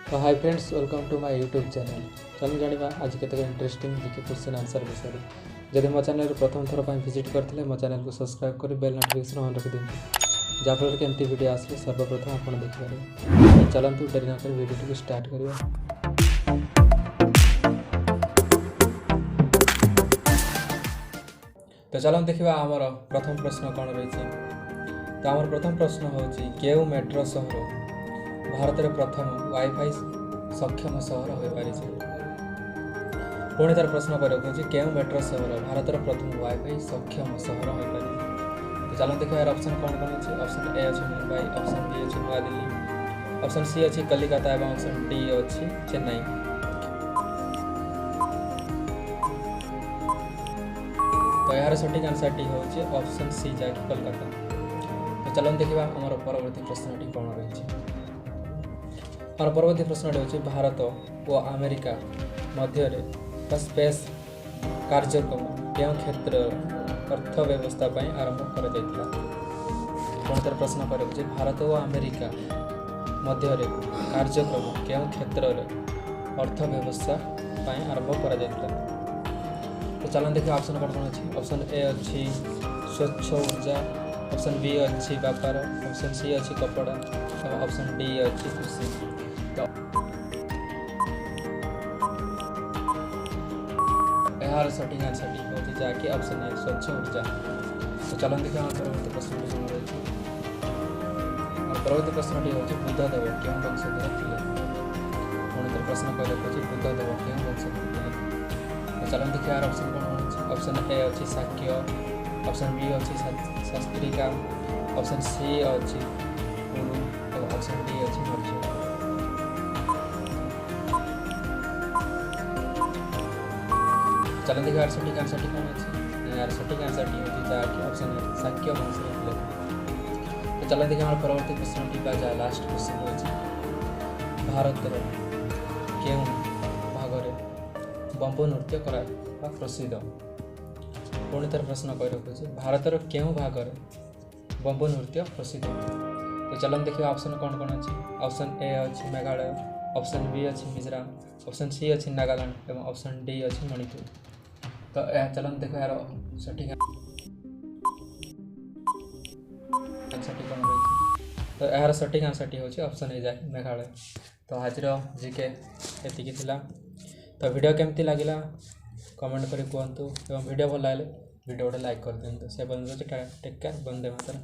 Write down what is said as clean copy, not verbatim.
तो hi friends, welcome to my YouTube channel. चलो जाना आज केतक इंटरेस्टिंग जीके क्वेश्चन आंसर विषय। जदि मो चैनल प्रथम थर पर विजिट करते मो चैनल को सब्सक्राइब कर बेल नोटिफिकेशन ऑन रखि दिखाँ जहाँफल कि एमती वीडियो आसले सर्वप्रथम आप देखिपारे। चलतु डेरी न कर वीडियो को स्टार्ट करवा। तो चलो देखा आमर प्रथम प्रश्न कौन रही। तो आमर प्रथम प्रश्न हूँ केउ मेट्रो सहर भारत में प्रथम वाईफाई सक्षम सहर हो पारि। पुणी तार प्रश्न पर रखुच्छी केउ मेट्रो सहर भारत में प्रथम वाईफाई सक्षम सहर हो पारि। तो चलो देखा यार ऑप्शन कौन कौन अच्छे। ऑप्शन ए अच्छे मुंबई, ऑप्शन बी अच्छे नुआ दिल्ली, ऑप्शन सी अच्छी कलिकता और ऑप्शन डी अच्छी चेन्नई। तो यार सठिक आंसर टी हूँ ऑप्शन सी जैक कोलकाता। तो चलो देखा आम परवर्ती प्रश्न कौन रही। और परवर्ती प्रश्न हूँ भारत और अमेरिका मध्य स्पेस कार्यक्रम क्यों क्षेत्र अर्थव्यवस्था आरंभ कर। प्रश्न पर भारत और अमेरिका मध्य कार्यक्रम क्यों क्षेत्र अर्थव्यवस्था आरंभ कर। तो चलो देखिए ऑप्शन कौन कौन अच्छी। ऑप्शन ए अच्छी स्वच्छ ऊर्जा, ऑप्शन बी अच्छी व्यापार, ऑप्शन सी अच्छी कपड़ा और ऑप्शन डी अच्छी कृषि। यार सठिक आंसर टी हूँ जहाँकि ऑप्शन ए स्वच्छ ऊर्जा। तो चलो देखिए परवर्ती प्रश्न कौन रही। और परवर्ती प्रश्न हूँ बुद्धदेव क्यों वंशधर थे। पुणी प्रश्न कह रखुच्छी बुद्धदेव क्यों वंशधर थे। तो चलो देखिए यार ऑप्शन कौन अच्छे। ऑप्शन ए अच्छी शाक्य, ऑप्शन बी अच्छी शास्त्रिका, ऑप्शन सी अच्छी कुरु और ऑप्शन डी अच्छी मौर्य। चलो देखिए यार सठिक आंसर टी कौन अच्छे। यार सठिक आंसर टी होती जहाँकि ऑप्शन है शाक्य वंश। तो चलो देखिए हमारे परवर्ती प्रश्न टी का लास्ट क्वेश्चन हो भारत केउ भागरे बंबू नृत्य करा प्रसिद्ध। पुणी तार प्रश्न कह रखुच्छे भारतर केउ भागरे बंबू नृत्य प्रसिद्ध। तो चलो देखिए ऑप्शन कौन कौन अच्छी। ऑप्शन ए अच्छी मेघालय, ऑप्शन बी अच्छी मिजोराम, ऑप्शन सी अच्छी नागालैंड और ऑप्शन डी अच्छी मणिपुर। तो चलो देखो यार सठिक आंसर टी कौन रही। तो यार सठिक आंसर टी हूँ ऑप्शन ए जाए मेघालय। तो आज जीके एतिकी थिला। तो वीडियो केमती लगिला कमेंट करी कहतु और वीडियो भल लगे वीडियो गोटे लाइक कर दिखाँ। से बंद टेक केयर, वंदे मातरम।